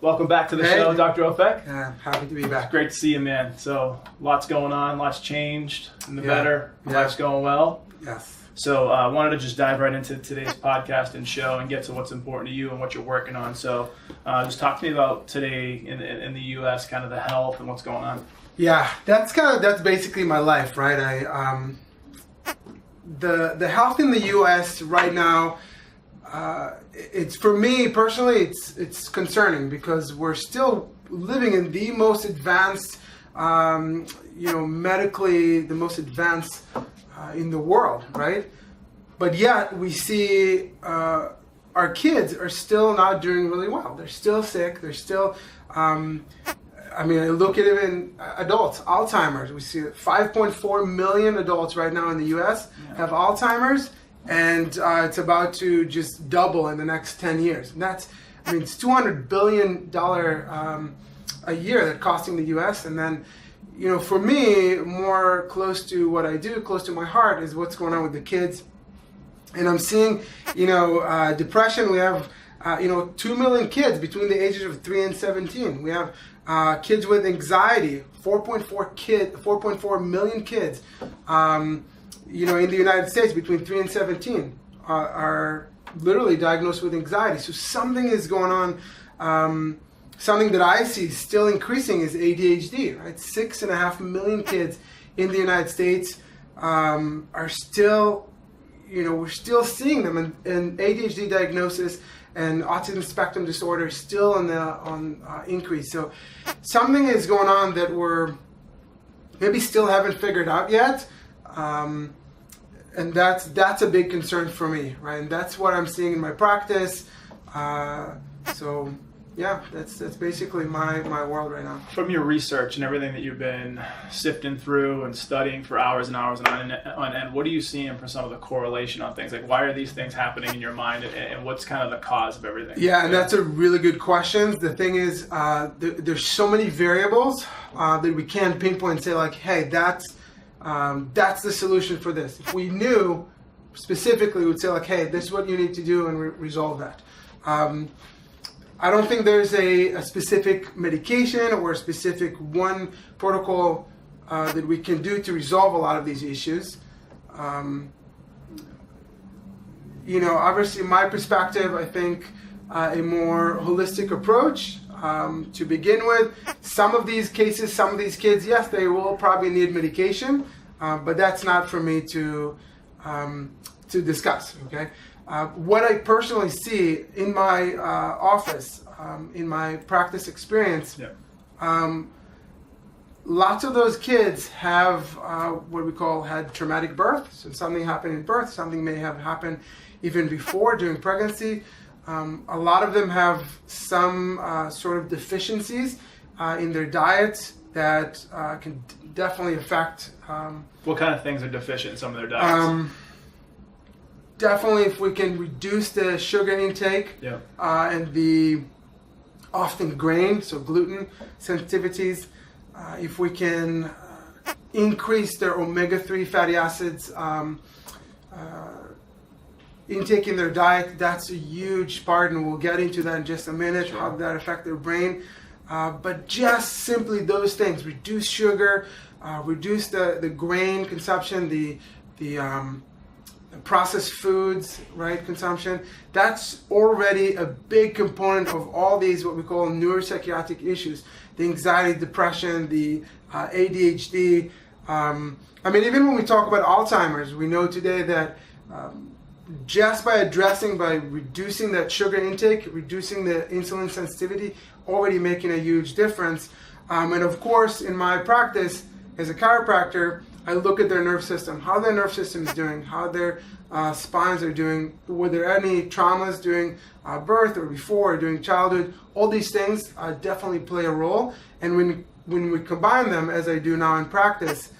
Welcome back to the show, Dr. Ofek. Yeah, happy to be back. Great to see you, man. So, lots going on, lots changed, and the better. Life's going well. Yes. So, I wanted to just dive right into today's podcast and show and get to what's important to you and what you're working on. So, just talk to me about today in the U.S., kind of the health and what's going on. Yeah, that's basically my life, right? The health in the U.S. right now, it's, for me personally, it's concerning because we're still living in the most advanced, medically the most advanced in the world, right? But yet we see our kids are still not doing really well. They're still sick. They're still, I look at even adults, Alzheimer's. We see 5.4 million adults right now in the U.S. have Alzheimer's, and it's about to just double in the next 10 years. And that's, it's $200 billion a year that's costing the U.S. And then, for me, more close to what I do, close to my heart, is what's going on with the kids. And I'm seeing, depression. We have, 2 million kids between the ages of 3 and 17. We have kids with anxiety, 4.4 million kids, in the United States between 3 and 17 are literally diagnosed with anxiety. So something is going on. Something that I see still increasing is ADHD, right? 6.5 million kids in the United States are still, we're still seeing them, and ADHD diagnosis and autism spectrum disorder is still on increase. So something is going on that we're maybe still haven't figured out yet, and that's a big concern for me, right? And that's what I'm seeing in my practice. So yeah, that's basically my world right now. From your research and everything that you've been sifting through and studying for hours and hours on end, what are you seeing for some of the correlation on things? Like, why are these things happening in your mind, and what's kind of the cause of everything? Yeah, and that's a really good question. The thing is, there's so many variables that we can't pinpoint and say, like, hey, that's the solution for this. If we knew specifically, we'd say, like, hey, this is what you need to do and resolve that. I don't think there's a specific medication or a specific one protocol that we can do to resolve a lot of these issues. Obviously, my perspective, I think a more holistic approach to begin with. Some of these cases, some of these kids, yes, they will probably need medication, but that's not for me to discuss, okay? What I personally see in my office, in my practice experience, lots of those kids have what we call had traumatic birth. So something happened in birth, something may have happened even before, during pregnancy. A lot of them have some sort of deficiencies in their diet that can definitely affect... what kind of things are deficient in some of their diets? Definitely, if we can reduce the sugar intake and the often grain, so gluten sensitivities, if we can increase their omega-3 fatty acids intake in their diet, that's a huge part, and we'll get into that in just a minute, how that affect their brain. But just simply those things, reduce sugar, reduce the grain consumption, the processed foods, right, consumption, that's already a big component of all these what we call neuropsychiatric issues, the anxiety, depression, the ADHD. Even when we talk about Alzheimer's, we know today that just by reducing that sugar intake, reducing the insulin sensitivity, already making a huge difference. And of course, in my practice as a chiropractor, I look at their nerve system, how their nerve system is doing, how their spines are doing, were there any traumas during birth or before or during childhood. All these things definitely play a role. And when we combine them, as I do now in practice,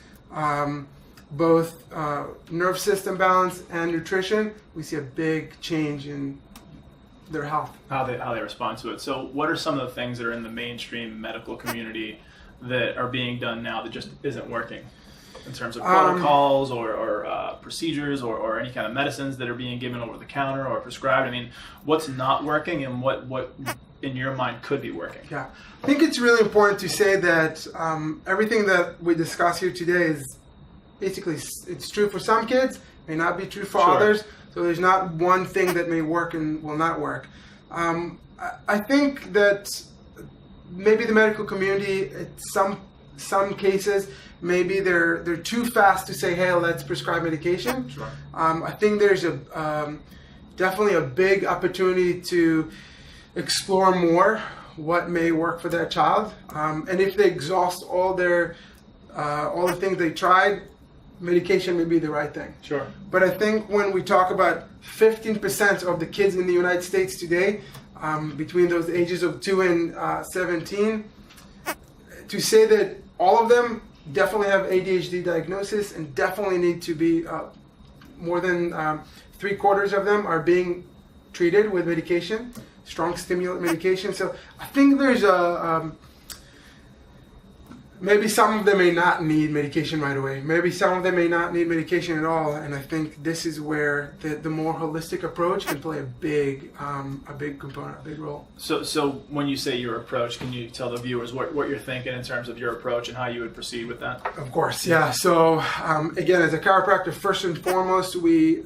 both nerve system balance and nutrition, we see a big change in their health. How they respond to it. So what are some of the things that are in the mainstream medical community that are being done now that just isn't working? In terms of protocols or procedures or any kind of medicines that are being given over the counter or prescribed? What's not working, and what in your mind could be working? Yeah, I think it's really important to say that everything that we discuss here today is basically, it's true for some kids, may not be true for others. So there's not one thing that may work and will not work. I think that maybe the medical community, some cases, maybe they're too fast to say, hey, let's prescribe medication. Sure. I think there's definitely a big opportunity to explore more what may work for that child, and if they exhaust all the things they tried, medication may be the right thing. Sure. But I think when we talk about 15% of the kids in the United States today, between those ages of 2 and 17, to say that all of them definitely have ADHD diagnosis and definitely need to be, more than 3/4 of them are being treated with medication, strong stimulant medication. So I think there's maybe some of them may not need medication right away. Maybe some of them may not need medication at all. And I think this is where the more holistic approach can play a big component, a big role. So when you say your approach, can you tell the viewers what you're thinking in terms of your approach and how you would proceed with that? Of course, yeah. So again, as a chiropractor, first and foremost, we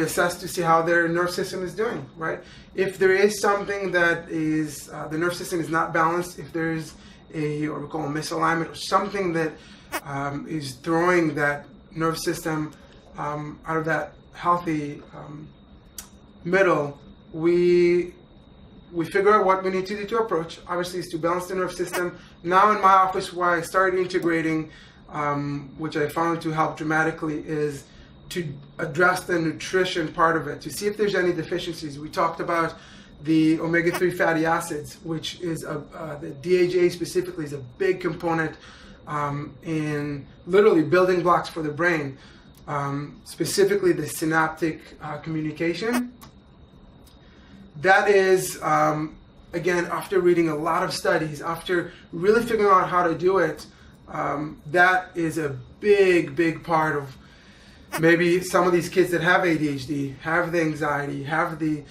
assess to see how their nerve system is doing, right? If there is something that is, the nerve system is not balanced, if there is what we call a misalignment, or something that is throwing that nerve system out of that healthy middle, we figure out what we need to do to approach. Obviously, is to balance the nerve system. Now in my office, where I started integrating, which I found to help dramatically, is to address the nutrition part of it, to see if there's any deficiencies. We talked about the omega-3 fatty acids, which is the DHA specifically is a big component in literally building blocks for the brain, specifically the synaptic communication. That is, again, after reading a lot of studies, after really figuring out how to do it, that is a big part of maybe some of these kids that have ADHD, have the anxiety, have the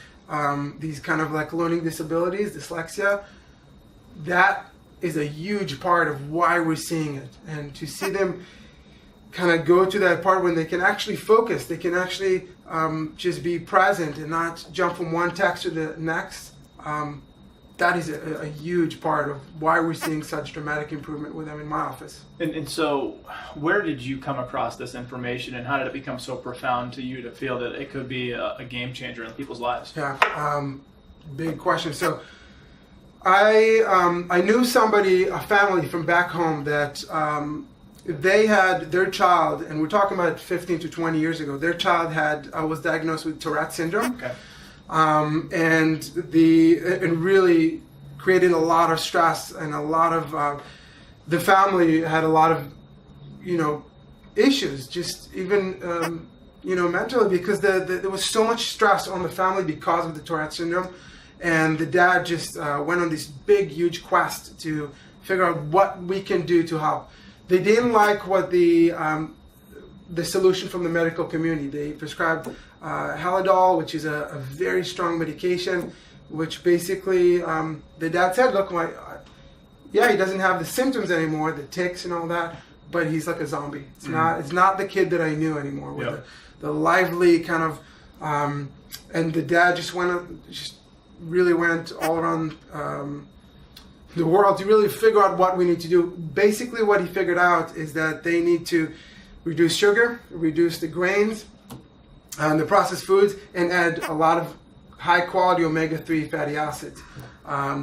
these kind of like learning disabilities, dyslexia. That is a huge part of why we're seeing it. And to see them kind of go to that part when they can actually focus, they can actually just be present and not jump from one text to the next, that is a huge part of why we're seeing such dramatic improvement with them in my office. And so where did you come across this information, and how did it become so profound to you to feel that it could be a game changer in people's lives? Yeah, big question. So I knew somebody, a family from back home, that they had their child, and we're talking about 15 to 20 years ago, their child was diagnosed with Tourette syndrome. Okay. And really created a lot of stress, and a lot of the family had a lot of issues, just even mentally, because there was so much stress on the family because of the Tourette syndrome, and the dad just went on this big huge quest to figure out what we can do to help. They didn't like what the solution from the medical community. They prescribed Halidol, which is a very strong medication, which basically the dad said, look, he doesn't have the symptoms anymore, the tics and all that, but he's like a zombie. It's not the kid that I knew anymore with the lively kind of, and the dad just really went all around the world to really figure out what we need to do. Basically what he figured out is that they need to reduce sugar, reduce the grains, and the processed foods, and add a lot of high quality omega-3 fatty acids,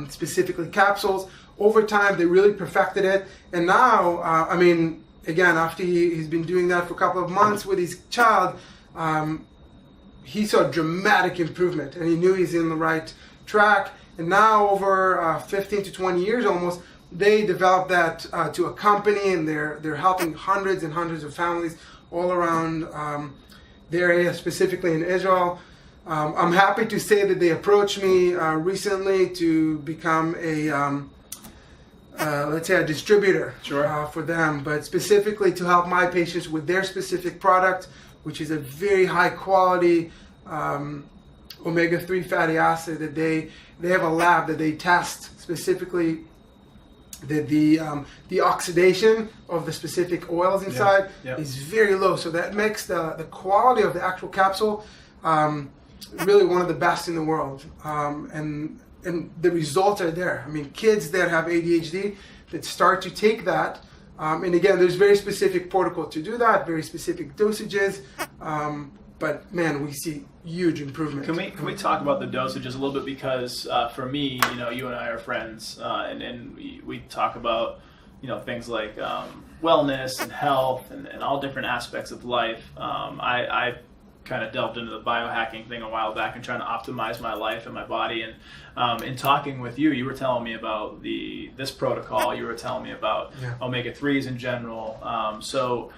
specifically capsules. Over time, they really perfected it. And now, again, after he's been doing that for a couple of months with his child, he saw dramatic improvement, and he knew he's in the right track. And now, over 15 to 20 years almost, they developed that to a company, and they're helping hundreds and hundreds of families all around the area, specifically in Israel. I'm happy to say that they approached me recently to become let's say a distributor for them, but specifically to help my patients with their specific product, which is a very high quality omega-3 fatty acid that they have a lab that they test specifically the oxidation of the specific oils inside is very low. So that makes the quality of the actual capsule really one of the best in the world. And the results are there. I mean, kids that have ADHD that start to take that, and again, there's very specific protocol to do that, very specific dosages. But man, we see huge improvement. Can we talk about the dosages a little bit? Because for me, you and I are friends, and we talk about things like wellness and health and all different aspects of life. I kind of delved into the biohacking thing a while back and trying to optimize my life and my body. And in talking with you, you were telling me about this protocol. You were telling me about omega-3s in general. So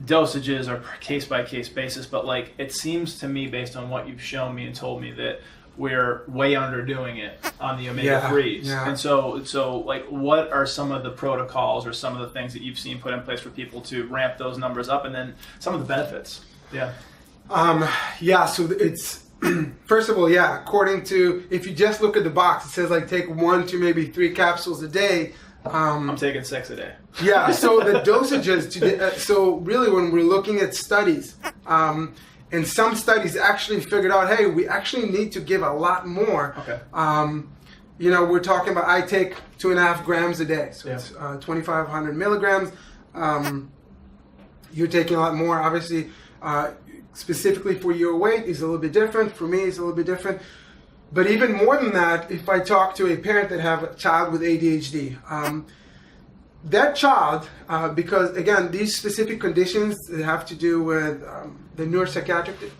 dosages are case by case basis, but like it seems to me, based on what you've shown me and told me, that we're way underdoing it on the omega-3s. And so like, what are some of the protocols or some of the things that you've seen put in place for people to ramp those numbers up, and then some of the benefits? So it's first of all, according to, if you just look at the box, it says like take 1 to maybe 3 capsules a day. I'm taking 6 a day. So the dosages, so really when we're looking at studies, and some studies actually figured out, hey, we actually need to give a lot more. We're talking about, I take 2.5 grams a day, so it's 2,500 milligrams. You're taking a lot more, obviously. Specifically for your weight is a little bit different. For me, it's a little bit different. But even more than that, if I talk to a parent that have a child with ADHD, that child, because again, these specific conditions that have to do with the neuropsychiatric,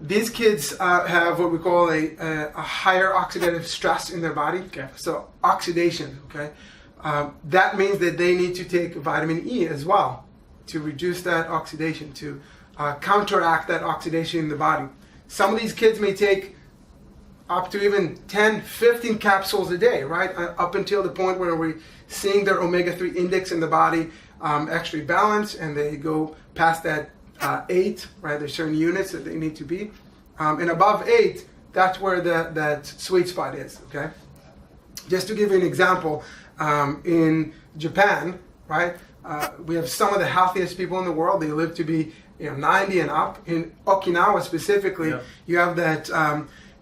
these kids have what we call a higher oxidative stress in their body. So oxidation, that means that they need to take vitamin E as well to reduce that oxidation, to counteract that oxidation in the body. Some of these kids may take up to even 10, 15 capsules a day, right? Up until the point where we're seeing their omega-3 index in the body actually balance, and they go past that 8, right? There's certain units that they need to be. And above 8, that's where that sweet spot is, okay? Just to give you an example, in Japan, right? We have some of the healthiest people in the world. They live to be 90 and up. In Okinawa specifically, you have that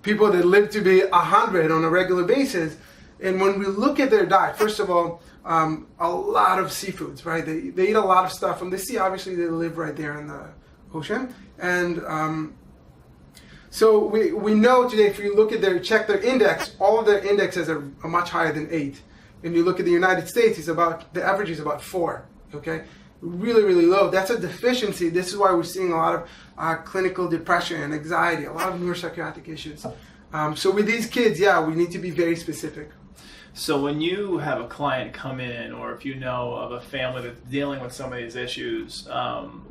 people that live to be 100 on a regular basis. And when we look at their diet, first of all, a lot of seafoods, right? They eat a lot of stuff from the sea. Obviously, they live right there in the ocean. And so we know today, if you look at check their index, all of their indexes are much higher than 8. And you look at the United States, the average is about 4, okay? Really, really low. That's a deficiency. This is why we're seeing a lot of clinical depression and anxiety, a lot of neuropsychiatric issues. So with these kids, we need to be very specific. So when you have a client come in, or if you know of a family that's dealing with some of these issues,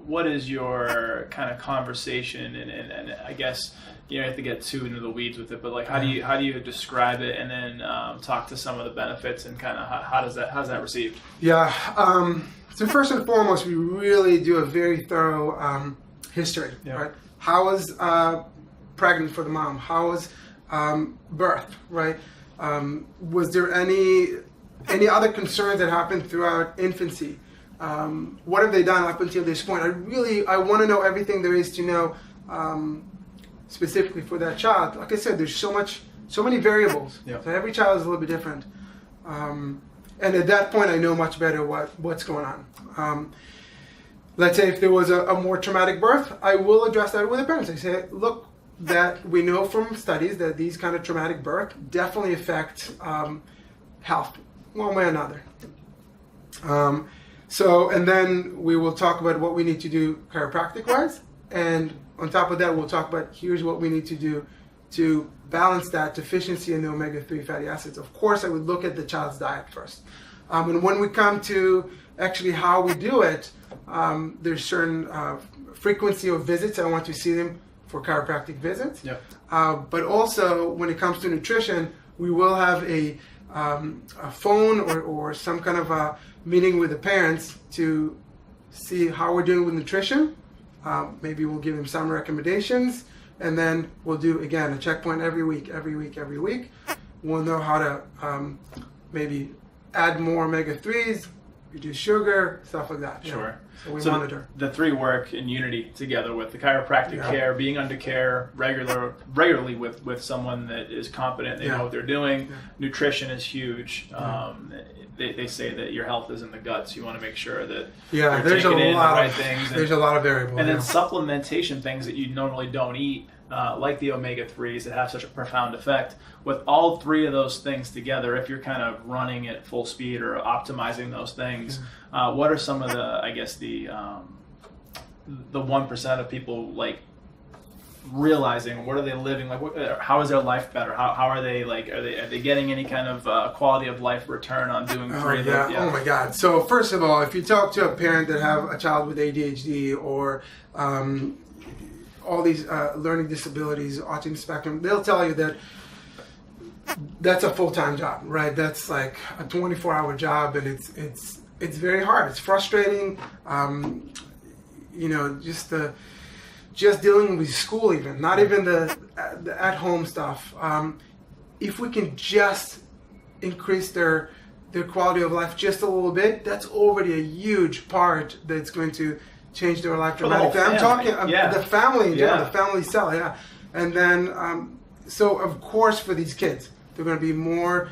what is your kind of conversation? And I guess you don't have to get too into the weeds with it, but like how do you describe it, and then talk to some of the benefits, and kind of how's that received? So first and foremost, we really do a very thorough history, right? How was pregnant for the mom? How was birth, right? Was there any other concerns that happened throughout infancy? What have they done up until this point? I want to know everything there is to know specifically for that child. Like I said, there's so many variables. So every child is a little bit different. And at that point, I know much better what's going on. Let's say if there was a more traumatic birth, I will address that with the parents. I say, look, that we know from studies that these kind of traumatic birth definitely affect health one way or another. And then we will talk about what we need to do chiropractic-wise, and on top of that, we'll talk about here's what we need to do to balance that deficiency in the omega-3 fatty acids. Of course, I would look at the child's diet first. And when we come to actually how we do it, there's certain frequency of visits. I want to see them for chiropractic visits. But also, when it comes to nutrition, we will have a phone or some kind of a meeting with the parents to see how we're doing with nutrition. Maybe we'll give them some recommendations. and then we'll do, again, a checkpoint every week. We'll know how to maybe add more omega-3s, reduce sugar, stuff like that. Sure. So we monitor. The three work in unity together with the chiropractic care, being under care regularly with someone that is competent, they know what they're doing. Nutrition is huge. They say that your health is in the guts. You want to make sure that you're taking in the right things. There's a lot of variables. And then supplementation, things that you normally don't eat, like the omega-3s that have such a profound effect. With all three of those things together, if you're kind of running at full speed or optimizing those things, what are some of the, I guess, the 1% of people like realizing? What are they living like? How is their life better? How are they like? Are they getting any kind of quality of life return on doing three of them? Oh my God! So first of all, if you talk to a parent that have a child with ADHD or all these learning disabilities, autism spectrum, they'll tell you that that's a full-time job, right? That's like a 24-hour job, and it's very hard. It's frustrating. Just dealing with school, even not even the at-home stuff. If we can just increase their quality of life just a little bit, that's already a huge part that's going to change their life dramatically. I'm talking the family in general, the family cell, and then so of course for these kids, they're going to be more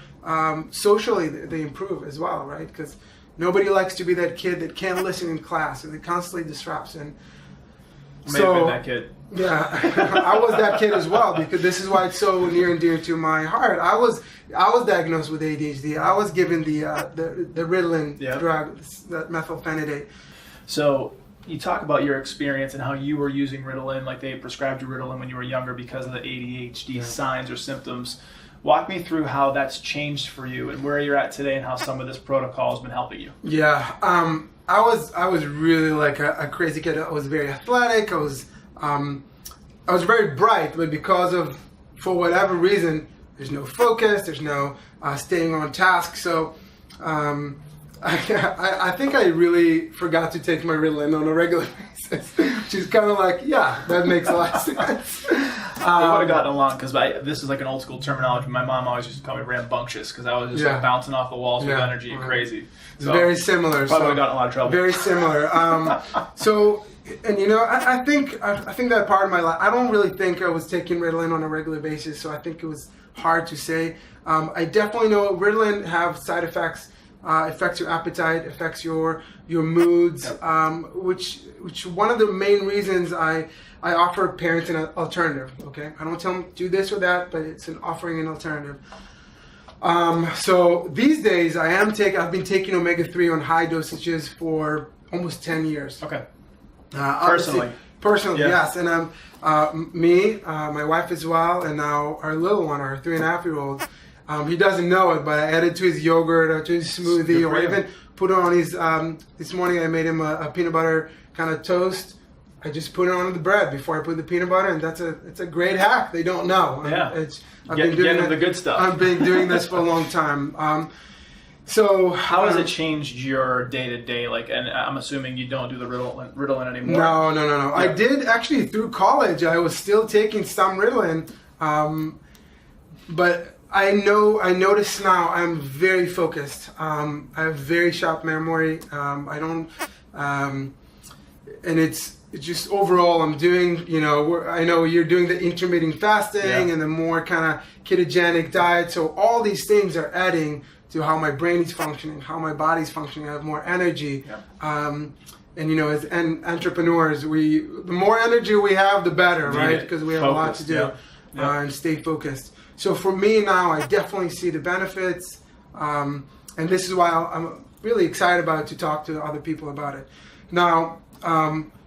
socially. They improve as well, right? Because nobody likes to be that kid that can't listen in class and that constantly disrupts. And may have been that kid. Yeah, I was that kid as well, because this is why it's so near and dear to my heart. I was diagnosed with ADHD. I was given the Ritalin drug, that methylphenidate. So you talk about your experience and how you were using Ritalin, like they prescribed you Ritalin when you were younger because of the ADHD signs or symptoms. Walk me through how that's changed for you and where you're at today and how some of this protocol has been helping you. Yeah, I was really like a crazy kid. I was very athletic. I was very bright, but for whatever reason, there's no focus. There's no staying on task. So I think I really forgot to take my Ritalin on a regular basis. She's kind of like, yeah, that makes a lot of sense. We would have gotten along because this is like an old school terminology. My mom always used to call me rambunctious because I was just like bouncing off the walls with energy and crazy. It's very similar. Probably would have gotten a lot of trouble. Very similar. I think that part of my life, I don't really think I was taking Ritalin on a regular basis, so I think it was hard to say. I definitely know Ritalin have side effects. Affects your appetite, affects your moods, which one of the main reasons I offer parents an alternative. Okay, I don't tell them do this or that, but it's offering an alternative. So these days I've been taking omega-3 on high dosages for almost 10 years. Okay. Personally, yes, and my wife as well, and now our little one, our 3.5-year-old. He doesn't know it, but I added to his yogurt or to his smoothie, or even put it on his. This morning I made him a peanut butter kind of toast. I just put it on the bread before I put the peanut butter, and it's a great hack. They don't know. I've been doing the good stuff. I've been doing this for a long time. So how has it changed your day to day? Like, and I'm assuming you don't do the Ritalin anymore. No. Yeah. I did actually through college. I was still taking some Ritalin, but I notice now I'm very focused. I have very sharp memory. I don't, and it's just overall I'm doing, I know you're doing the intermittent fasting and the more kind of ketogenic diet. So all these things are adding to how my brain is functioning, how my body's functioning. I have more energy. And as entrepreneurs, the more energy we have, the better, right? Because we have a lot to do and stay focused. So for me now, I definitely see the benefits, and this is why I'm really excited to talk to other people about it. Now,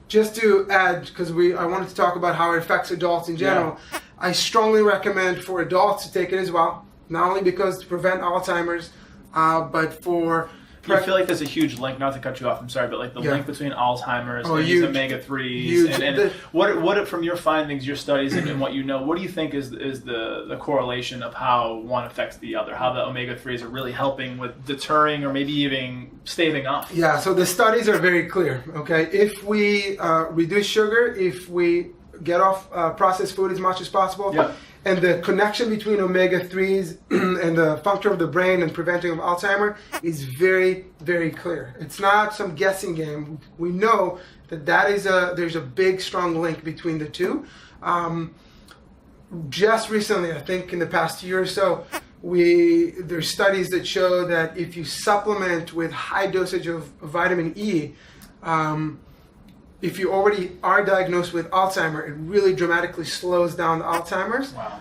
just to add, because I wanted to talk about how it affects adults in general, I strongly recommend for adults to take it as well, not only because to prevent Alzheimer's, but for... I feel like there's a huge link, not to cut you off, I'm sorry, but like the link between Alzheimer's and these omega-3s. And what from your findings, your studies, and what you know, what do you think is the correlation of how one affects the other, how the omega-3s are really helping with deterring or maybe even staving off? Yeah, so the studies are very clear, okay? If we reduce sugar, if we get off processed food as much as possible. Yeah. And the connection between omega-3s and the function of the brain and preventing of Alzheimer is very, very clear. It's not some guessing game. We know that there's a big, strong link between the two. Just recently, I think in the past year or so, there's studies that show that if you supplement with high dosage of vitamin E, if you already are diagnosed with Alzheimer, it really dramatically slows down the Alzheimer's. Wow.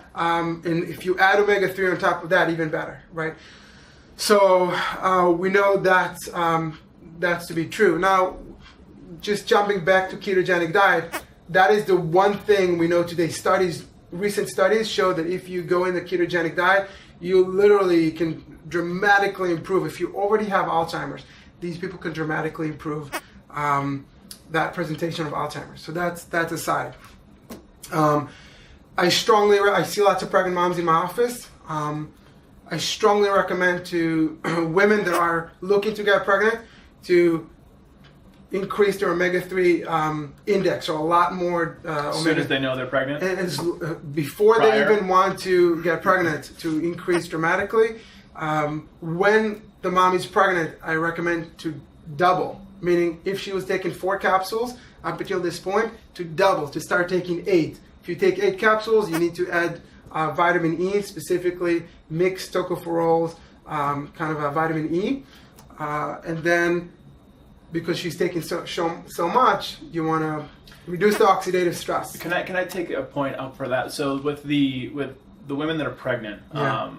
And if you add omega-3 on top of that, even better, right? So we know that that's to be true. Now, just jumping back to ketogenic diet, that is the one thing we know today. Recent studies show that if you go in the ketogenic diet, you literally can dramatically improve. If you already have Alzheimer's, these people can dramatically improve that presentation of Alzheimer's. So that's aside. I see lots of pregnant moms in my office. I strongly recommend to women that are looking to get pregnant to increase their omega-3 index, or a lot more as soon as they know they're pregnant? Before they even want to get pregnant, to increase dramatically. When the mom is pregnant, I recommend to double, meaning if she was taking 4 capsules up until this point, to double, to start taking 8. If you take 8 capsules, you need to add vitamin E, specifically mixed tocopherols, kind of a vitamin E. And then, because she's taking so much, you want to reduce the oxidative stress. Can I take a point up for that? So with the women that are pregnant, I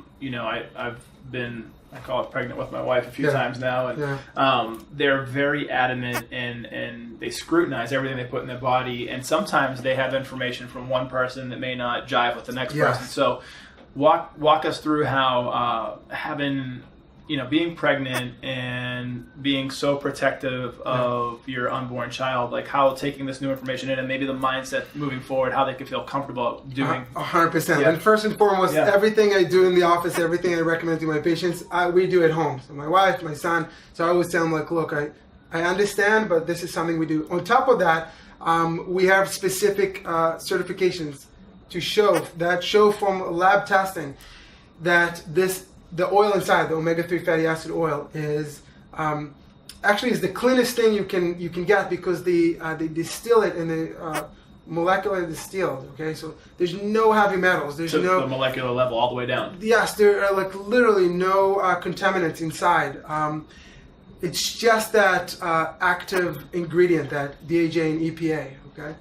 call it pregnant with my wife a few times now, and they're very adamant and they scrutinize everything they put in their body, and sometimes they have information from one person that may not jive with the next person. So walk us through how being pregnant and being so protective of your unborn child, like how taking this new information in and maybe the mindset moving forward, how they can feel comfortable doing. 100%. And first and foremost, everything I do in the office, everything I recommend to my patients, we do at home. So my wife, my son, so I always tell them, like, look, I understand, but this is something we do. On top of that, we have specific certifications to show from lab testing that the oil inside, the omega-3 fatty acid oil, is actually is the cleanest thing you can get, because they distill it in the molecular distilled. Okay, so there's no heavy metals. There's no the molecular level all the way down. Yes, there are like literally no contaminants inside. It's just that active ingredient, that DHA and EPA. Okay,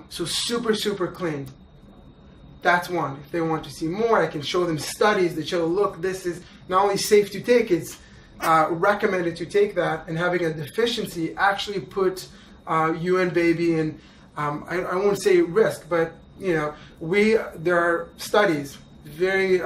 so super clean. That's one. If they want to see more, I can show them studies that show, look, this is not only safe to take, it's recommended to take that, and having a deficiency actually put you and baby in, I won't say risk, but there are studies, very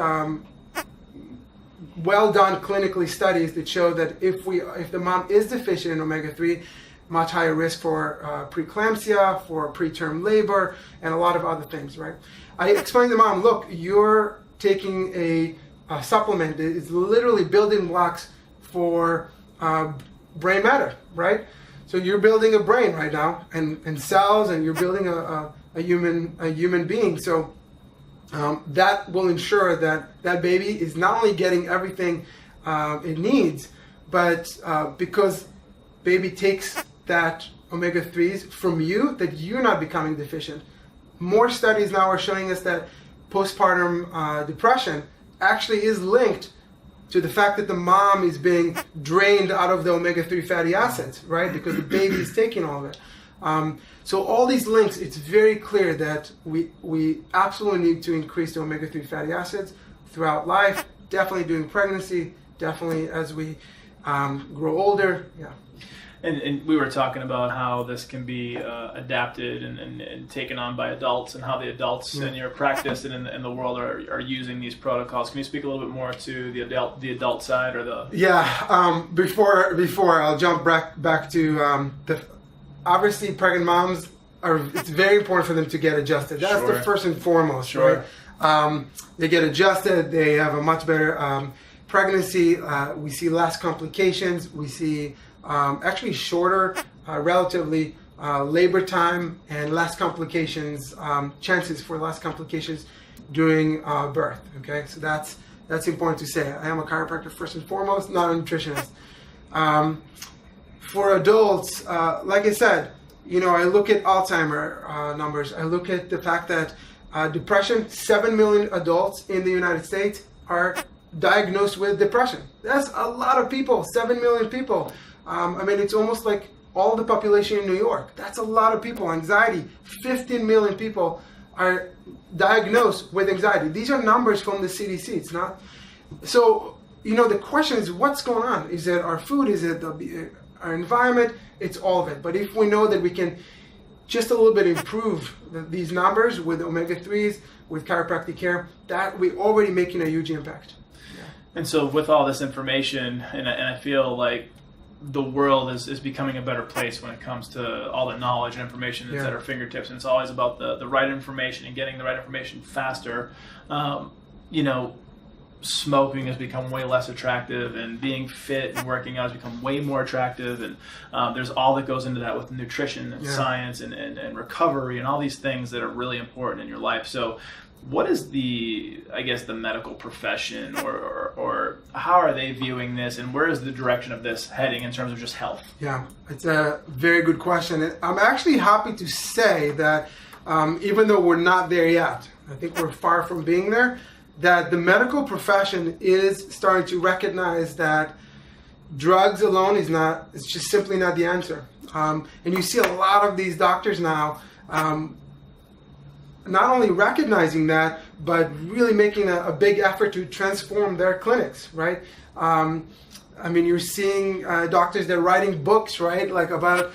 well done clinically studies that show that if the mom is deficient in omega-3, much higher risk for preeclampsia, for preterm labor, and a lot of other things, right? I explained to mom, look, you're taking a supplement that is literally building blocks for brain matter, right? So you're building a brain right now, and cells, and you're building a human being. So that will ensure that baby is not only getting everything it needs, but because baby takes that omega-3s from you, that you're not becoming deficient. More studies now are showing us that postpartum depression actually is linked to the fact that the mom is being drained out of the omega-3 fatty acids, right? Because the baby is taking all of it. So all these links, it's very clear that we absolutely need to increase the omega-3 fatty acids throughout life, definitely during pregnancy, definitely as we grow older, And we were talking about how this can be adapted and taken on by adults, and how the adults in your practice and in the world are using these protocols. Can you speak a little bit more to the adult side, or the? Before I'll jump back to obviously pregnant moms it's very important for them to get adjusted. That's the first and foremost, right? They get adjusted. They have a much better pregnancy. We see less complications. We see actually shorter, relatively labor time, and less complications, chances for less complications during birth. Okay, so that's important to say. I am a chiropractor first and foremost, not a nutritionist. For adults, like I said, I look at Alzheimer numbers. I look at the fact that depression, 7 million adults in the United States are diagnosed with depression. That's a lot of people, 7 million people. It's almost like all the population in New York. That's a lot of people. Anxiety, 15 million people are diagnosed with anxiety. These are numbers from the CDC. It's not. So, the question is, what's going on? Is it our food? Is it our environment? It's all of it. But if we know that we can just a little bit improve these numbers with omega-3s, with chiropractic care, that we're already making a huge impact. Yeah. And so with all this information, and I feel like the world is becoming a better place when it comes to all the knowledge and information that's at our fingertips, and it's always about the right information and getting the right information faster. Smoking has become way less attractive, and being fit and working out has become way more attractive, and there's all that goes into that with nutrition and science and recovery and all these things that are really important in your life. So what is the medical profession or how are they viewing this, and where is the direction of this heading in terms of just health? Yeah, it's a very good question. I'm actually happy to say that even though we're not there yet, I think we're far from being there, that the medical profession is starting to recognize that drugs alone is just simply not the answer. And you see a lot of these doctors now not only recognizing that, but really making a big effort to transform their clinics, right? You're seeing doctors that are writing books, right, like about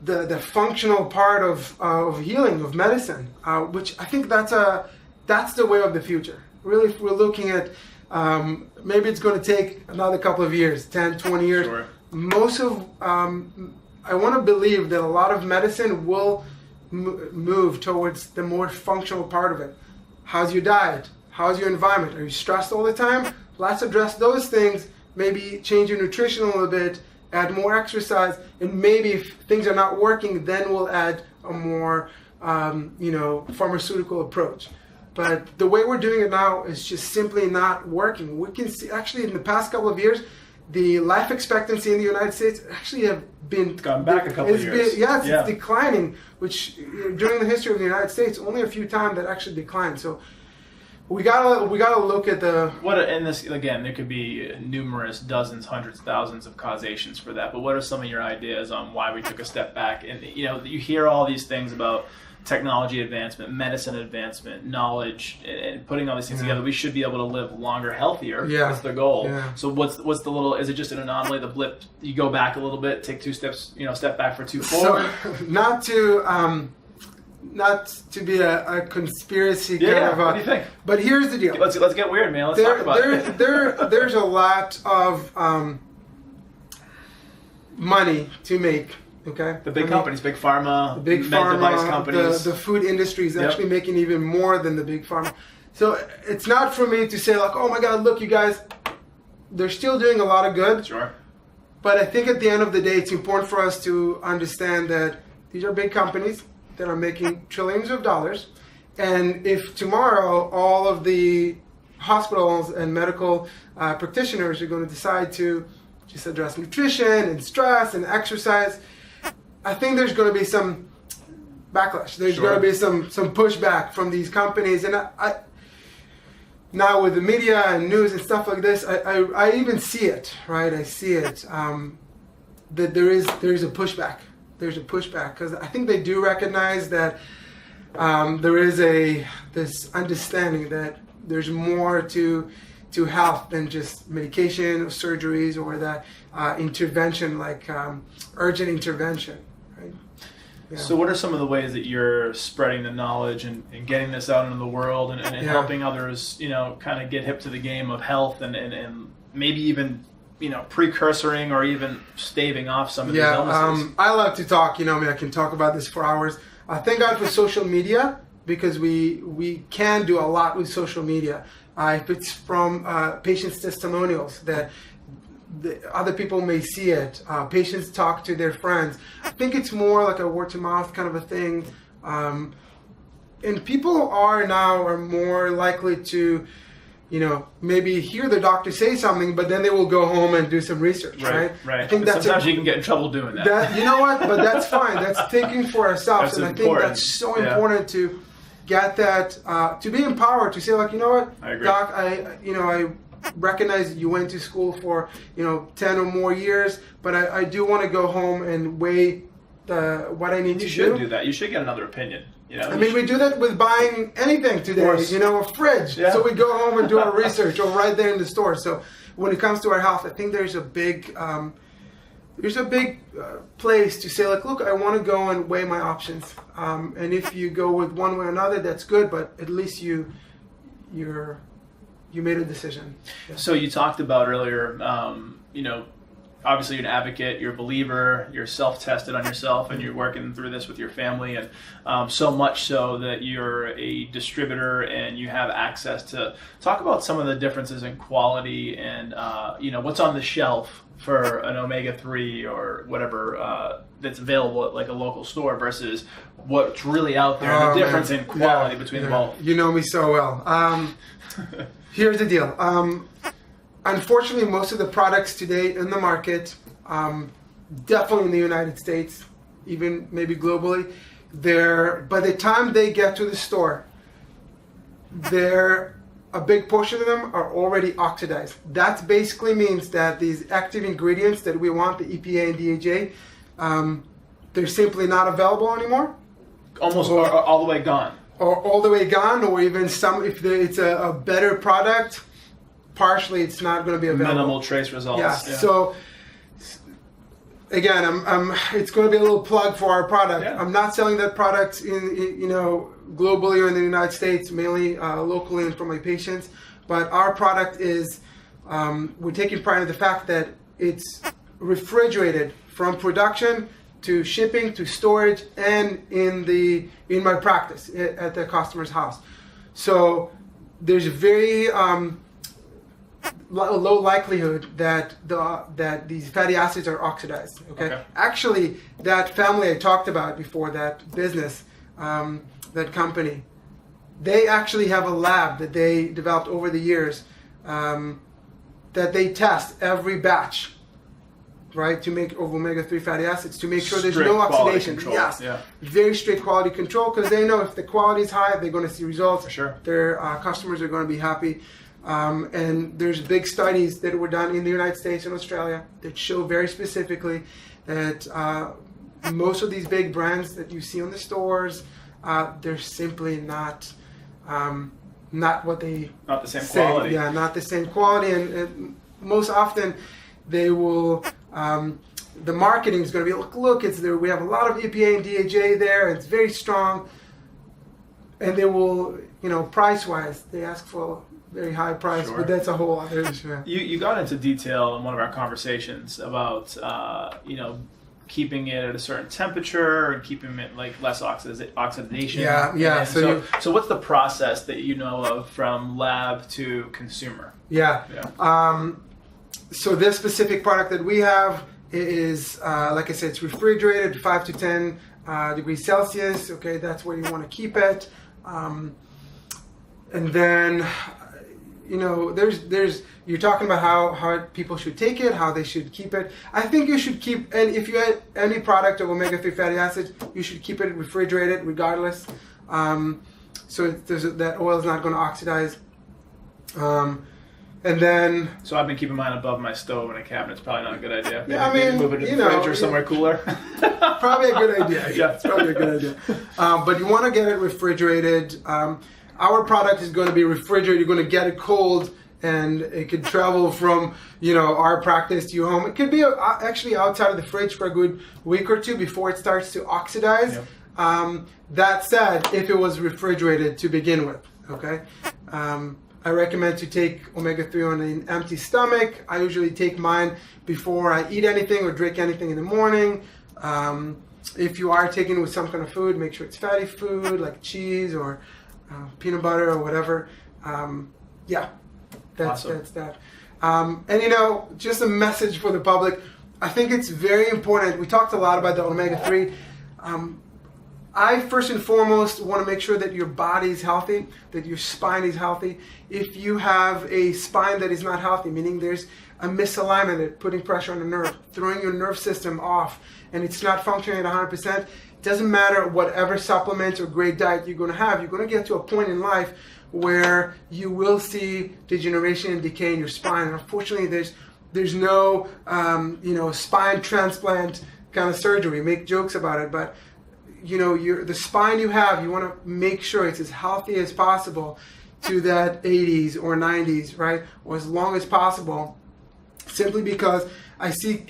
the functional part of healing, of medicine, which I think that's the way of the future. Really, if we're looking at, maybe it's going to take another couple of years, 10, 20 years. Sure. I want to believe that a lot of medicine will move towards the more functional part of it. How's your diet? How's your environment? Are you stressed all the time? Let's address those things. Maybe change your nutrition a little bit, add more exercise, and maybe if things are not working, then we'll add a more, pharmaceutical approach. But the way we're doing it now is just simply not working. We can see, actually, in the past couple of years, the life expectancy in the United States actually have been... It's gone back a couple of years. It's declining, which during the history of the United States, only a few times that actually declined. So we gotta look at the... And this, again, there could be numerous dozens, hundreds, thousands of causations for that. But what are some of your ideas on why we took a step back? And, you hear all these things about technology advancement, medicine advancement, knowledge, and putting all these things together. We should be able to live longer, healthier. Yeah. That's the goal. Yeah. So what's the little, is it just an anomaly, the blip, you go back a little bit, take 2 steps, step back for 2 forward? So, not to be a conspiracy kind of what do you think? But here's the deal. Let's get weird, man. Let's talk about it. There's a lot of money to make. Okay. The big companies, big pharma, big pharma, device companies. The food industry is actually making even more than the big pharma. So it's not for me to say like, oh my God, look, you guys, they're still doing a lot of good. Sure. But I think at the end of the day, it's important for us to understand that these are big companies that are making trillions of dollars. And if tomorrow all of the hospitals and medical practitioners are going to decide to just address nutrition and stress and exercise, I think there's going to be some backlash. There's going to be some pushback from these companies. And I now with the media and news and stuff like this, I even see it, right? I see it, that there is a pushback. There's a pushback because I think they do recognize that there is this understanding that there's more to health than just medication or surgeries or that intervention, like urgent intervention. Right? Yeah. So what are some of the ways that you're spreading the knowledge and getting this out into the world and helping others, kind of get hip to the game of health and maybe even, precursoring or even staving off some of these illnesses? I love to talk, I can talk about this for hours. Thank God for social media because we can do a lot with social media. If it's from patients' testimonials that other people may see it. Patients talk to their friends. I think it's more like a word to mouth kind of a thing. And people are more likely to, maybe hear the doctor say something, but then they will go home and do some research, right? Right. I think sometimes you can get in trouble doing that. You know what? But that's fine. That's thinking for ourselves. That's and important. I think that's so important to get that, to be empowered, to say like, you know what, I agree. Doc, I recognize that you went to school for 10 or more years, but I do want to go home and weigh what I need to do. You should do that. You should get another opinion. We do that with buying anything today, a fridge. Yeah. So we go home and do our research, or right there in the store. So when it comes to our health, I think there's a big place to say like, look, I want to go and weigh my options. And if you go with one way or another, that's good. But at least you made a decision. Yeah. So you talked about earlier, obviously you're an advocate, you're a believer, you're self-tested on yourself, and you're working through this with your family, and so much so that you're a distributor and you have access to talk about some of the differences in quality and what's on the shelf for an omega-3 or whatever that's available at like a local store versus what's really out there, and the difference in quality between the both. You know me so well. Here's the deal. Unfortunately, most of the products today in the market, definitely in the United States, even maybe globally, by the time they get to the store, a big portion of them are already oxidized. That basically means that these active ingredients that we want, the EPA and DHA, they're simply not available anymore. Almost all the way gone. Or all the way gone, or even some, if it's a better product, partially it's not going to be available. Minimal trace results. Yeah. So again, it's going to be a little plug for our product. Yeah. I'm not selling that product globally or in the United States, mainly locally and for my patients. But our product is, we're taking pride in the fact that it's refrigerated from production to shipping to storage and in my practice at the customer's house. So there's a very low likelihood that these fatty acids are oxidized. Okay? Actually, that family I talked about before, that business, that company, they actually have a lab that they developed over the years that they test every batch, right, to make omega-3 fatty acids, to make sure there's no oxidation. Yes, very strict quality control, because they know if the quality is high, they're going to see results. For sure. Their customers are going to be happy. And there's big studies that were done in the United States and Australia that show very specifically that most of these big brands that you see on the stores, they're simply not what they not the same say. Quality. Yeah, not the same quality, and most often they will. The marketing is going to be look, it's there. We have a lot of EPA and DHA there. It's very strong, and they will, price wise, they ask for very high price, but that's a whole other issue. You got into detail in one of our conversations about keeping it at a certain temperature and keeping it like less oxidation. Yeah. So what's the process that you know of from lab to consumer? Yeah. So this specific product that we have is, like I said, it's refrigerated 5 to 10 degrees Celsius. Okay, that's where you want to keep it. And then, there's you're talking about how people should take it, how they should keep it. I think you should keep, and if you add any product of omega-3 fatty acids, you should keep it refrigerated regardless. So that oil is not going to oxidize. And then, so I've been keeping mine above my stove in a cabinet. It's probably not a good idea. Maybe move it to the fridge or somewhere cooler. Probably a good idea. Yeah, it's probably a good idea. But you want to get it refrigerated. Our product is going to be refrigerated. You're going to get it cold, and it could travel from our practice to your home. It could be actually outside of the fridge for a good week or two before it starts to oxidize. Yep. That said, if it was refrigerated to begin with, okay. I recommend to take omega-3 on an empty stomach. I usually take mine before I eat anything or drink anything in the morning. If you are taking it with some kind of food, make sure it's fatty food like cheese or peanut butter or whatever. That's that. And just a message for the public. I think it's very important. We talked a lot about the omega-3. I first and foremost want to make sure that your body is healthy, that your spine is healthy. If you have a spine that is not healthy, meaning there's a misalignment, that putting pressure on the nerve, throwing your nerve system off, and it's not functioning at 100%, it doesn't matter whatever supplements or great diet you're going to have. You're going to get to a point in life where you will see degeneration and decay in your spine. And unfortunately, there's no spine transplant kind of surgery. We make jokes about it, but the spine you have, you want to make sure it's as healthy as possible to that 80s or 90s, right? Or as long as possible, simply because I see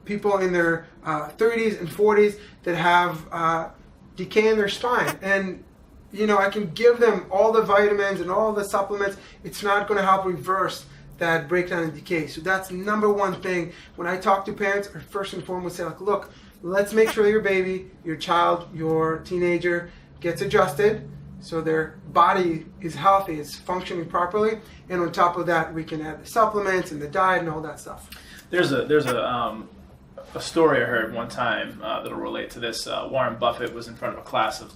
people in their 30s and 40s that have decay in their spine. And, I can give them all the vitamins and all the supplements. It's not going to help reverse that breakdown and decay. So that's number one thing. When I talk to parents, I first and foremost say, look, let's make sure your baby, your child, your teenager gets adjusted so their body is healthy, it's functioning properly, and on top of that, we can add the supplements and the diet and all that stuff. There's a story I heard one time that'll relate to this. Warren Buffett was in front of a class of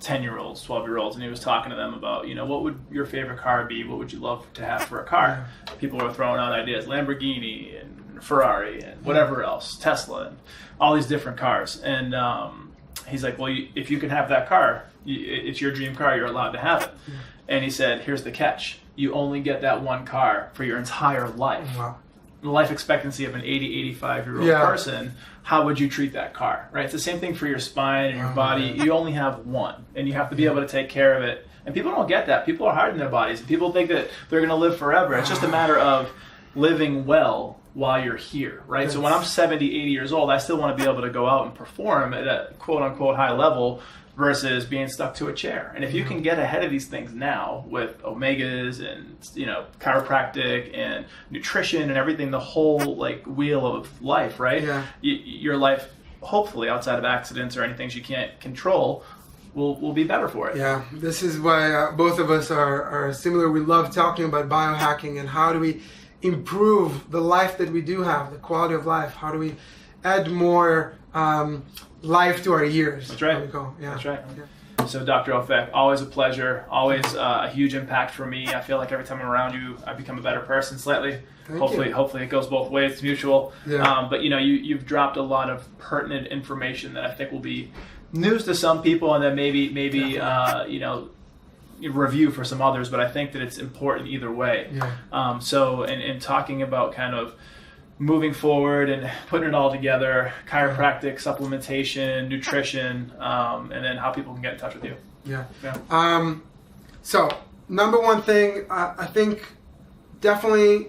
10-year-olds, 12-year-olds, and he was talking to them about, what would your favorite car be? What would you love to have for a car? Yeah. People were throwing out ideas, Lamborghini and Ferrari and whatever else, Tesla and all these different cars. And he's like, well, if you can have that car, it's your dream car, you're allowed to have it. Yeah. And he said, here's the catch. You only get that one car for your entire life. Wow. The life expectancy of an 80, 85-year-old person, how would you treat that car, right? It's the same thing for your spine and your body. You only have one, and you have to be able to take care of it. And people don't get that. People are hard on their bodies. People think that they're going to live forever. It's just a matter of living well while you're here, right? Yes. So when I'm 70, 80 years old, I still want to be able to go out and perform at a quote-unquote high level versus being stuck to a chair. And if you can get ahead of these things now with omegas and chiropractic and nutrition and everything, the whole wheel of life, right? Yeah. Your life, hopefully outside of accidents or anything you can't control, will be better for it. Yeah, this is why both of us are similar. We love talking about biohacking and how do we improve the life that we do have, the quality of life. How do we add more life to our years? That's right. Yeah. That's right. Yeah. So Dr. Ofek, always a pleasure, always a huge impact for me. I feel like every time I'm around you, I become a better person slightly. Hopefully it goes both ways. It's mutual. Yeah. But you've dropped a lot of pertinent information that I think will be news to some people, and then maybe review for some others. But I think that it's important either way. Yeah. So in talking about kind of moving forward and putting it all together, chiropractic, supplementation, nutrition, and then how people can get in touch with you. Yeah. So number one thing, I think definitely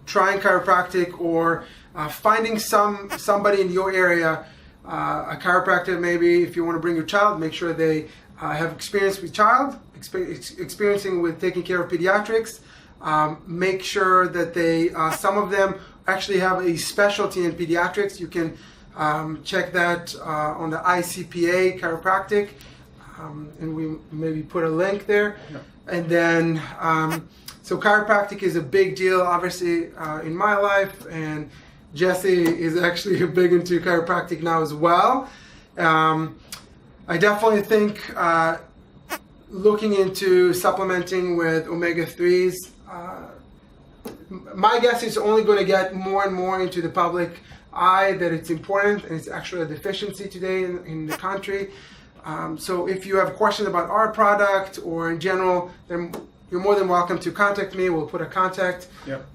trying chiropractic or finding somebody in your area, a chiropractor maybe. If you want to bring your child, make sure they have experience with experiencing with taking care of pediatrics. Make sure that they, some of them actually have a specialty in pediatrics. You can check that on the ICPA Chiropractic, and we maybe put a link there. Yeah. And then, so chiropractic is a big deal, obviously, in my life, and Jesse is actually big into chiropractic now as well. I definitely think looking into supplementing with omega-3s, my guess is only going to get more and more into the public eye that it's important, and it's actually a deficiency today in the country. So if you have questions about our product or in general, then you're more than welcome to contact me. We'll put a contact. Yep.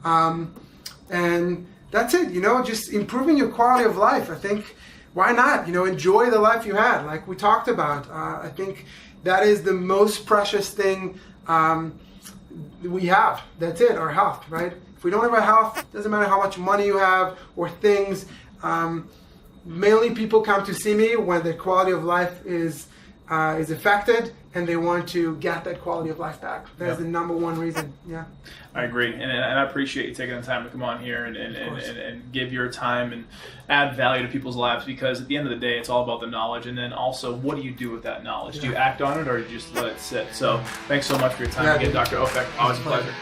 And that's it, just improving your quality of life. I think, why not? Enjoy the life you had, like we talked about. I think that is the most precious thing we have. That's it, our health, right? If we don't have our health, it doesn't matter how much money you have or things. Mainly people come to see me when their quality of life is affected and they want to get that quality of life back. That's the number one reason. Yeah, I agree, and I appreciate you taking the time to come on here and give your time and add value to people's lives, because at the end of the day, it's all about the knowledge, and then also, what do you do with that knowledge? Do you act on it, or do you just let it sit? So thanks so much for your time again, Dr. Ofek. Always a pleasure.